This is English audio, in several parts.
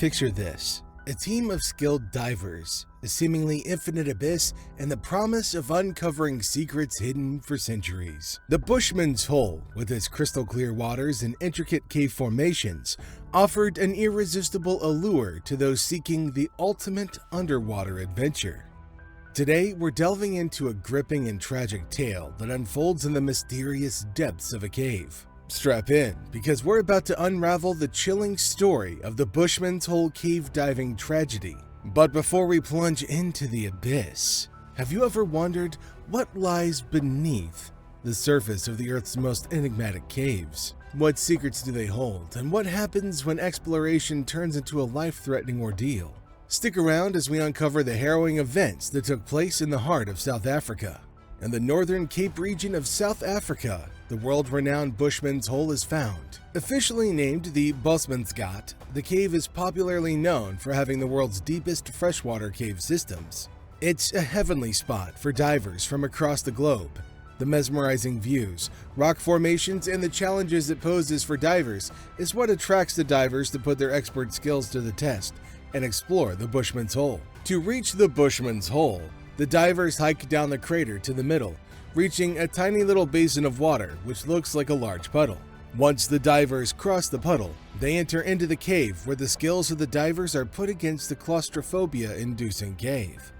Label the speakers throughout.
Speaker 1: Picture this: a team of skilled divers, a seemingly infinite abyss, and the promise of uncovering secrets hidden for centuries. The Bushman's Hole, with its crystal clear waters and intricate cave formations, offered an irresistible allure to those seeking the ultimate underwater adventure. Today, we're delving into a gripping and tragic tale that unfolds in the mysterious depths of a cave. Strap in, because we're about to unravel the chilling story of the Bushman's Hole cave diving tragedy. But before we plunge into the abyss, have you ever wondered what lies beneath the surface of the Earth's most enigmatic caves? What secrets do they hold, and what happens when exploration turns into a life-threatening ordeal? Stick around as we uncover the harrowing events that took place in the heart of South Africa. In the northern Cape region of South Africa, the world-renowned Bushman's Hole is found. Officially named the Bosmansgat, the cave is popularly known for having the world's deepest freshwater cave systems. It's a heavenly spot for divers from across the globe. The mesmerizing views, rock formations, and the challenges it poses for divers is what attracts the divers to put their expert skills to the test and explore the Bushman's Hole. To reach the Bushman's Hole, the divers hike down the crater to the middle, reaching a tiny little basin of water which looks like a large puddle. Once the divers cross the puddle, they enter into the cave where the skills of the divers are put against the claustrophobia-inducing cave.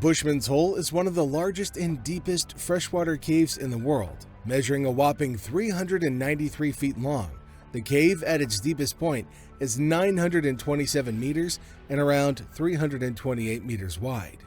Speaker 1: Bushman's Hole is one of the largest and deepest freshwater caves in the world, measuring a whopping 393 feet long. The cave at its deepest point is 927 meters and around 328 meters wide.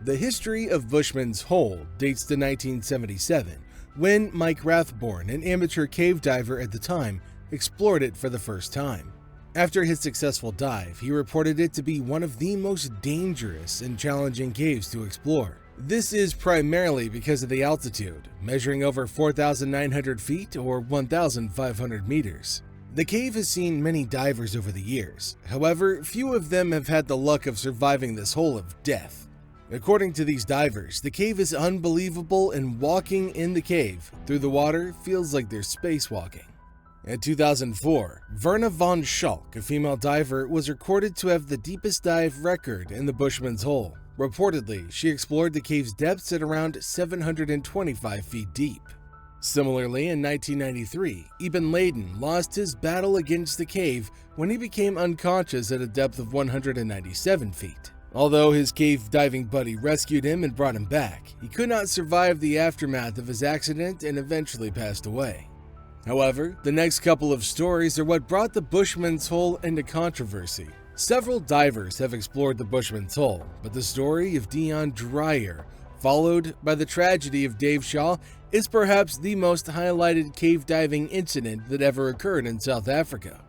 Speaker 1: The history of Bushman's Hole dates to 1977, when Mike Rathborn, an amateur cave diver at the time, explored it for the first time. After his successful dive, he reported it to be one of the most dangerous and challenging caves to explore. This is primarily because of the altitude, measuring over 4,900 feet or 1,500 meters. The cave has seen many divers over the years. However, few of them have had the luck of surviving this hole of death. According to these divers, the cave is unbelievable, and walking in the cave through the water feels like they're spacewalking. In 2004, Verna von Schalk, a female diver, was recorded to have the deepest dive record in the Bushman's Hole. Reportedly, she explored the cave's depths at around 725 feet deep. Similarly, in 1993, Eben Laden lost his battle against the cave when he became unconscious at a depth of 197 feet. Although his cave diving buddy rescued him and brought him back, he could not survive the aftermath of his accident and eventually passed away. However, the next couple of stories are what brought the Bushman's Hole into controversy. Several divers have explored the Bushman's Hole, but the story of Dion Dreyer, followed by the tragedy of Dave Shaw, is perhaps the most highlighted cave diving incident that ever occurred in South Africa.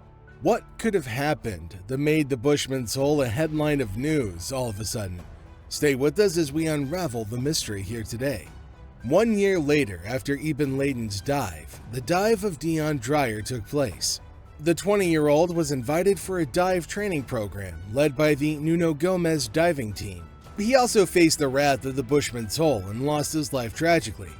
Speaker 1: What could have happened that made the Bushman's Hole a headline of news all of a sudden? Stay with us as we unravel the mystery here today. 1 year later, after Eben Laden's dive, the dive of Dion Dreyer took place. The 20-year-old was invited for a dive training program led by the Nuno Gomes diving team. He also faced the wrath of the Bushman's Hole and lost his life tragically.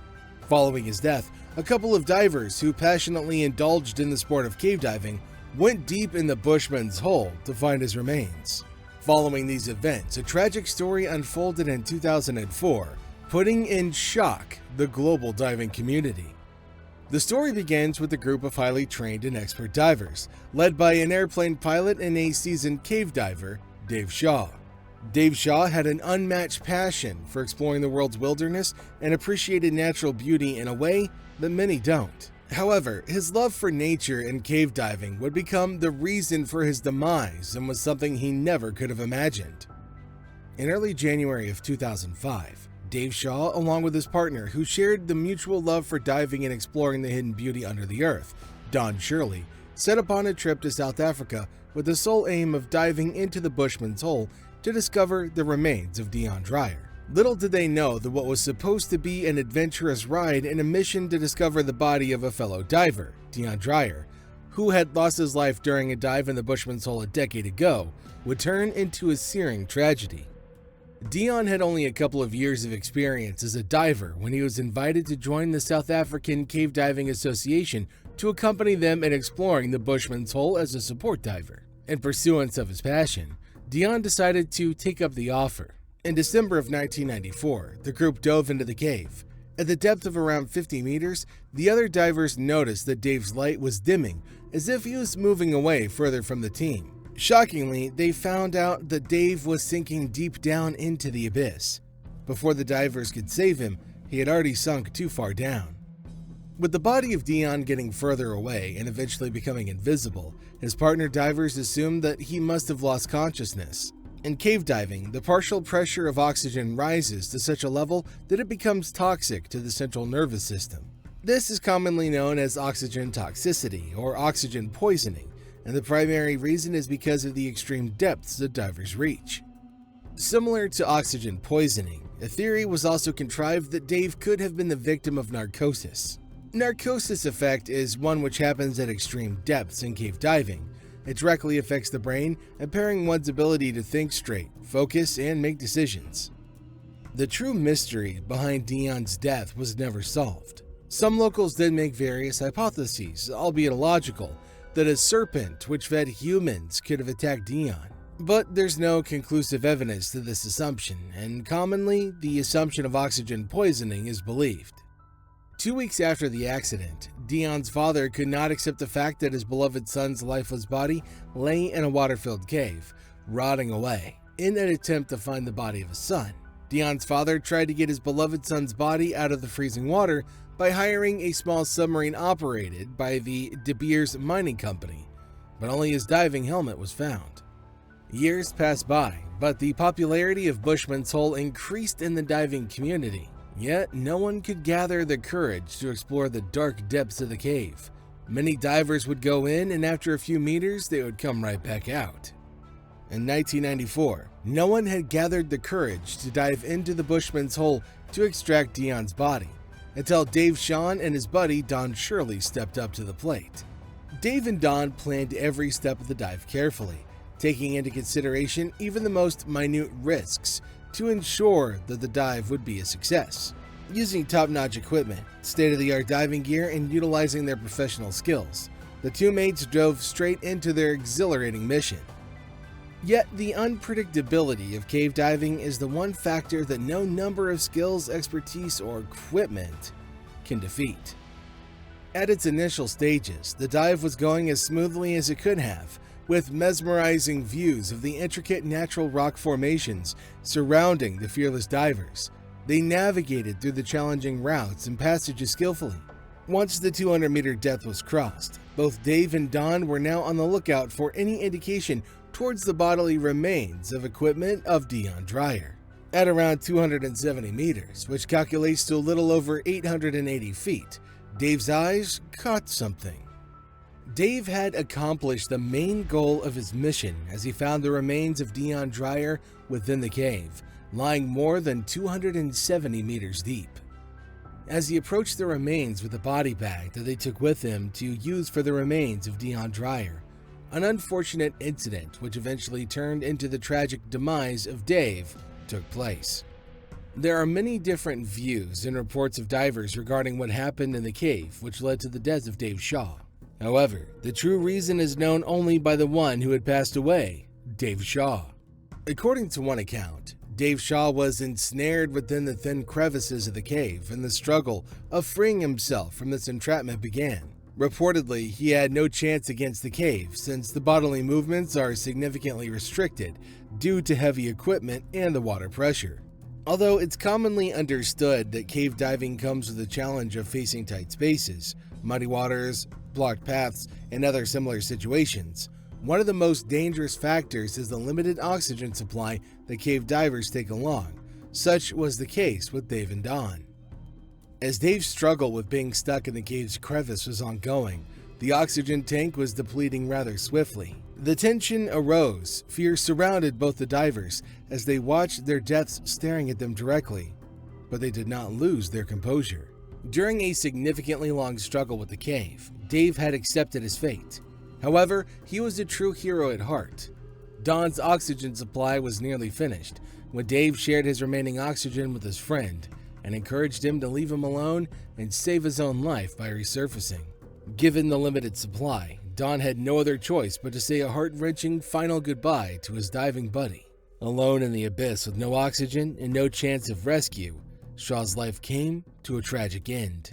Speaker 1: Following his death, a couple of divers who passionately indulged in the sport of cave diving went deep in the Bushman's Hole to find his remains. Following these events, a tragic story unfolded in 2004, putting in shock the global diving community. The story begins with a group of highly trained and expert divers, led by an airplane pilot and a seasoned cave diver, Dave Shaw. Dave Shaw had an unmatched passion for exploring the world's wilderness and appreciated natural beauty in a way that many don't. However, his love for nature and cave diving would become the reason for his demise and was something he never could have imagined. In early January of 2005, Dave Shaw, along with his partner who shared the mutual love for diving and exploring the hidden beauty under the earth, Don Shirley, set upon a trip to South Africa with the sole aim of diving into the Bushman's Hole to discover the remains of Dion Dreyer. Little did they know that what was supposed to be an adventurous ride and a mission to discover the body of a fellow diver, Dion Dreyer, who had lost his life during a dive in the Bushman's Hole a decade ago, would turn into a searing tragedy. Dion had only a couple of years of experience as a diver when he was invited to join the South African Cave Diving Association to accompany them in exploring the Bushman's Hole as a support diver. In pursuance of his passion, Dion decided to take up the offer. In December of 1994, the group dove into the cave. At the depth of around 50 meters, the other divers noticed that Dave's light was dimming, as if he was moving away further from the team. Shockingly, they found out that Dave was sinking deep down into the abyss. Before the divers could save him, he had already sunk too far down. With the body of Dion getting further away and eventually becoming invisible, his partner divers assumed that he must have lost consciousness. In cave diving, the partial pressure of oxygen rises to such a level that it becomes toxic to the central nervous system. This is commonly known as oxygen toxicity or oxygen poisoning, and the primary reason is because of the extreme depths that divers reach. Similar to oxygen poisoning, a theory was also contrived that Dave could have been the victim of narcosis. Narcosis effect is one which happens at extreme depths in cave diving. It directly affects the brain, impairing one's ability to think straight, focus, and make decisions. The true mystery behind Dion's death was never solved. Some locals did make various hypotheses, albeit illogical, that a serpent which fed humans could have attacked Dion. But there's no conclusive evidence to this assumption, and commonly, the assumption of oxygen poisoning is believed. 2 weeks after the accident, Dion's father could not accept the fact that his beloved son's lifeless body lay in a water-filled cave, rotting away. In an attempt to find the body of his son, Dion's father tried to get his beloved son's body out of the freezing water by hiring a small submarine operated by the De Beers Mining Company, but only his diving helmet was found. Years passed by, but the popularity of Bushman's Hole increased in the diving community. Yet, no one could gather the courage to explore the dark depths of the cave. Many divers would go in, and after a few meters, they would come right back out. In 1994, no one had gathered the courage to dive into the Bushman's Hole to extract Dion's body, until Dave Shawn and his buddy Don Shirley stepped up to the plate. Dave and Don planned every step of the dive carefully, taking into consideration even the most minute risks to ensure that the dive would be a success. Using top-notch equipment, state-of-the-art diving gear, and utilizing their professional skills, the two mates dove straight into their exhilarating mission. Yet the unpredictability of cave diving is the one factor that no number of skills, expertise, or equipment can defeat. At its initial stages, the dive was going as smoothly as it could have, with mesmerizing views of the intricate natural rock formations surrounding the fearless divers. They navigated through the challenging routes and passages skillfully. Once the 200-meter depth was crossed, both Dave and Don were now on the lookout for any indication towards the bodily remains of equipment of Dion Dreyer. At around 270 meters, which calculates to a little over 880 feet, Dave's eyes caught something. Dave had accomplished the main goal of his mission as he found the remains of Dion Dreyer within the cave, lying more than 270 meters deep. As he approached the remains with a body bag that they took with him to use for the remains of Dion Dreyer, an unfortunate incident which eventually turned into the tragic demise of Dave took place. There are many different views and reports of divers regarding what happened in the cave, which led to the death of Dave Shaw. However, the true reason is known only by the one who had passed away, Dave Shaw. According to one account, Dave Shaw was ensnared within the thin crevices of the cave, and the struggle of freeing himself from this entrapment began. Reportedly, he had no chance against the cave, since the bodily movements are significantly restricted due to heavy equipment and the water pressure. Although it's commonly understood that cave diving comes with the challenge of facing tight spaces, muddy waters, blocked paths, and other similar situations, one of the most dangerous factors is the limited oxygen supply that cave divers take along. Such was the case with Dave and Don. As Dave's struggle with being stuck in the cave's crevice was ongoing, the oxygen tank was depleting rather swiftly. The tension arose, fear surrounded both the divers as they watched their deaths staring at them directly, but they did not lose their composure. During a significantly long struggle with the cave, Dave had accepted his fate. However, he was a true hero at heart. Don's oxygen supply was nearly finished when Dave shared his remaining oxygen with his friend and encouraged him to leave him alone and save his own life by resurfacing. Given the limited supply, Don had no other choice but to say a heart-wrenching final goodbye to his diving buddy. Alone in the abyss with no oxygen and no chance of rescue, Shaw's life came to a tragic end.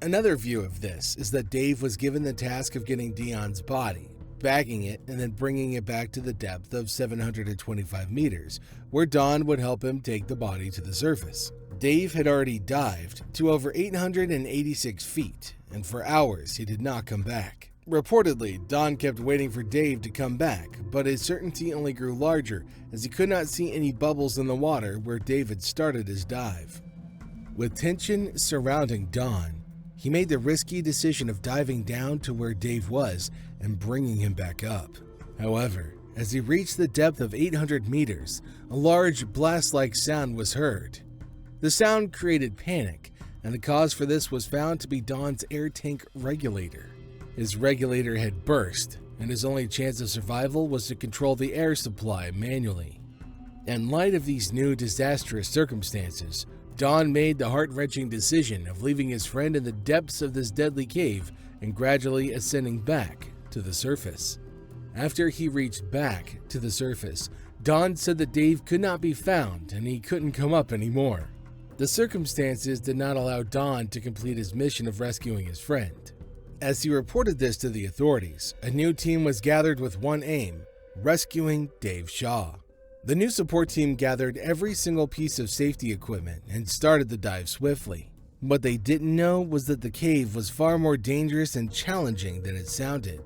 Speaker 1: Another view of this is that Dave was given the task of getting Dion's body, bagging it, and then bringing it back to the depth of 725 meters, where Don would help him take the body to the surface. Dave had already dived to over 886 feet, and for hours he did not come back. Reportedly, Don kept waiting for Dave to come back, but his certainty only grew larger as he could not see any bubbles in the water where Dave had started his dive. With tension surrounding Don, he made the risky decision of diving down to where Dave was and bringing him back up. However, as he reached the depth of 800 meters, a large blast-like sound was heard. The sound created panic, and the cause for this was found to be Don's air tank regulator. His regulator had burst, and his only chance of survival was to control the air supply manually. In light of these new disastrous circumstances, Don made the heart-wrenching decision of leaving his friend in the depths of this deadly cave and gradually ascending back to the surface. After he reached back to the surface, Don said that Dave could not be found and he couldn't come up anymore. The circumstances did not allow Don to complete his mission of rescuing his friend. As he reported this to the authorities, a new team was gathered with one aim: rescuing Dave Shaw. The new support team gathered every single piece of safety equipment and started the dive swiftly. What they didn't know was that the cave was far more dangerous and challenging than it sounded.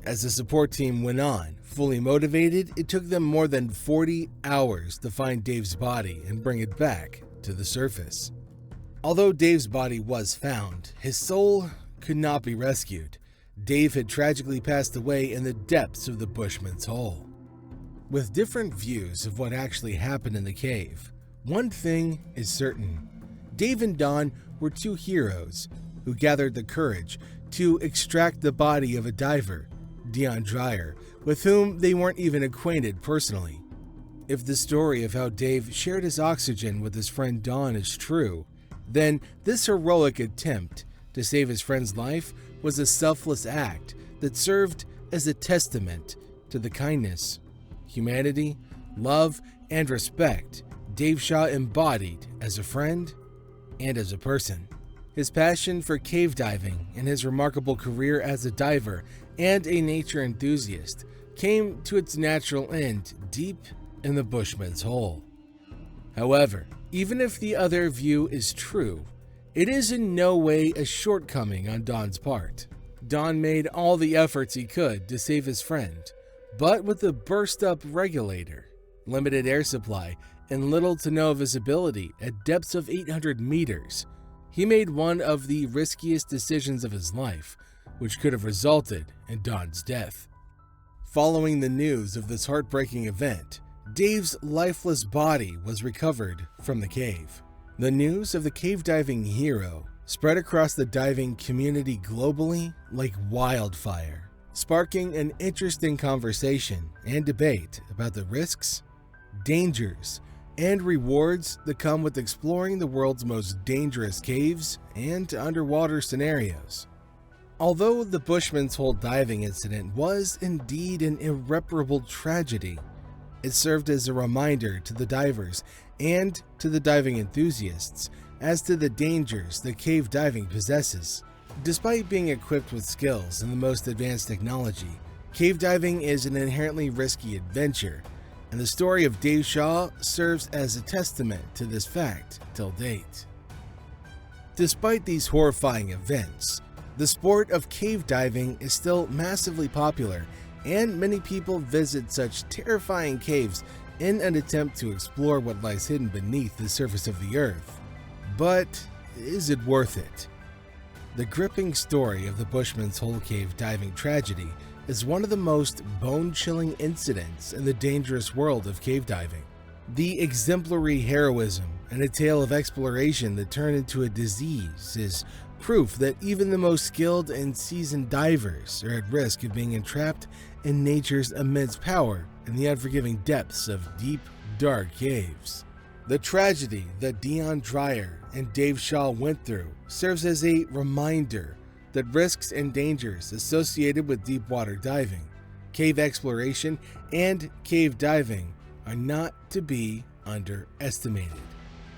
Speaker 1: As the support team went on, fully motivated, it took them more than 40 hours to find Dave's body and bring it back to the surface. Although Dave's body was found, his soul could not be rescued. Dave had tragically passed away in the depths of the Bushman's hole. With different views of what actually happened in the cave, one thing is certain. Dave and Don were two heroes who gathered the courage to extract the body of a diver, Dion Dreyer, with whom they weren't even acquainted personally. If the story of how Dave shared his oxygen with his friend Don is true, then this heroic attempt to save his friend's life was a selfless act that served as a testament to the kindness, humanity, love, and respect Dave Shaw embodied as a friend and as a person. His passion for cave diving and his remarkable career as a diver and a nature enthusiast came to its natural end deep in the Bushman's hole. However, even if the other view is true, it is in no way a shortcoming on Don's part. Don made all the efforts he could to save his friend, but with a burst-up regulator, limited air supply, and little to no visibility at depths of 800 meters, he made one of the riskiest decisions of his life, which could have resulted in Don's death. Following the news of this heartbreaking event, Dave's lifeless body was recovered from the cave. The news of the cave diving hero spread across the diving community globally like wildfire, sparking an interesting conversation and debate about the risks, dangers, and rewards that come with exploring the world's most dangerous caves and underwater scenarios. Although the Bushman's Hole diving incident was indeed an irreparable tragedy, it served as a reminder to the divers and to the diving enthusiasts as to the dangers that cave diving possesses. Despite being equipped with skills and the most advanced technology, cave diving is an inherently risky adventure, and the story of Dave Shaw serves as a testament to this fact till date. Despite these horrifying events, the sport of cave diving is still massively popular, and many people visit such terrifying caves in an attempt to explore what lies hidden beneath the surface of the earth. But is it worth it? The gripping story of the Bushman's Hole cave diving tragedy is one of the most bone-chilling incidents in the dangerous world of cave diving. The exemplary heroism and a tale of exploration that turned into a disease is proof that even the most skilled and seasoned divers are at risk of being entrapped in nature's immense power in the unforgiving depths of deep, dark caves. The tragedy that Dion Dreyer and Dave Shaw went through serves as a reminder that risks and dangers associated with deep water diving, cave exploration, and cave diving are not to be underestimated.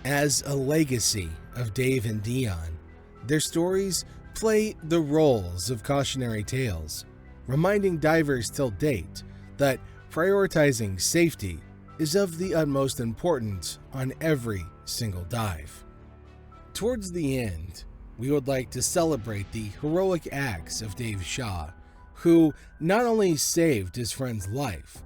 Speaker 1: As a legacy of Dave and Dion, their stories play the roles of cautionary tales, reminding divers till date that prioritizing safety is of the utmost importance on every single dive. Towards the end, we would like to celebrate the heroic acts of Dave Shaw, who not only saved his friend's life,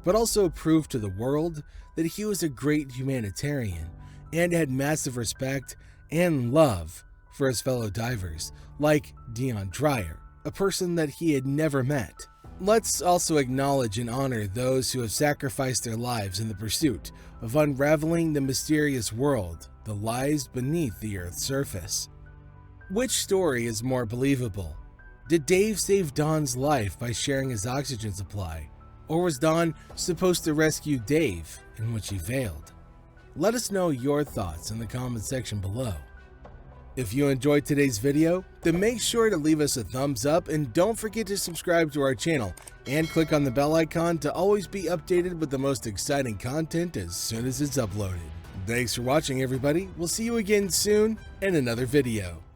Speaker 1: but also proved to the world that he was a great humanitarian and had massive respect and love for his fellow divers, like Dion Dreyer, a person that he had never met. Let's also acknowledge and honor those who have sacrificed their lives in the pursuit of unraveling the mysterious world that lies beneath the Earth's surface. Which story is more believable? Did Dave save Don's life by sharing his oxygen supply, or was Don supposed to rescue Dave, in which he failed? Let us know your thoughts in the comment section below. If you enjoyed today's video, then make sure to leave us a thumbs up and don't forget to subscribe to our channel and click on the bell icon to always be updated with the most exciting content as soon as it's uploaded. Thanks for watching, everybody. We'll see you again soon in another video.